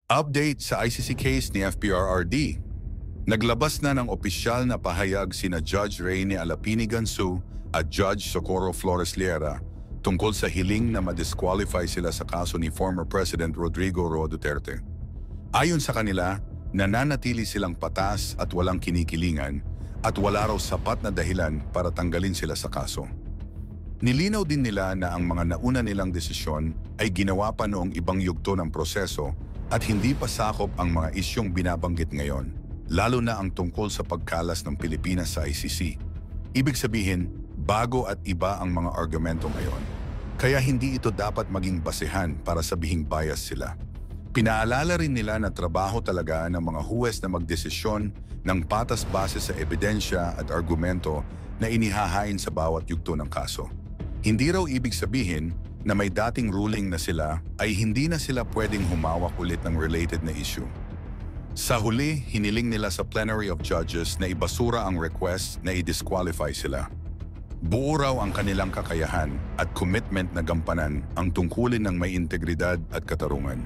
Update sa ICC case ni FPRRD. Naglabas na ng opisyal na pahayag sina Judge Reynie Alapini Gansu at Judge Socorro Flores Liera tungkol sa hiling na ma-disqualify sila sa kaso ni former President Rodrigo Roa Duterte. Ayon sa kanila, nananatili silang patas at walang kinikilingan at wala raw sapat na dahilan para tanggalin sila sa kaso. Nilinaw din nila na ang mga nauna nilang desisyon ay ginawa pa noong ibang yugto ng proseso at hindi pa sakop ang mga isyong binabanggit ngayon, lalo na ang tungkol sa pagkalas ng Pilipinas sa ICC. Ibig sabihin, bago at iba ang mga argumento ngayon. Kaya hindi ito dapat maging basehan para sabihing bias sila. Pinaalala rin nila na trabaho talaga ng mga huwes na magdesisyon ng patas base sa ebidensya at argumento na inihahain sa bawat yugto ng kaso. Hindi raw ibig sabihin na may dating ruling na sila ay hindi na sila pwedeng humawak ulit ng related na issue. Sa huli, hiniling nila sa plenary of judges na ibasura ang request na i-disqualify sila. Buo raw ang kanilang kakayahan at commitment na gampanan ang tungkulin ng may integridad at katarungan.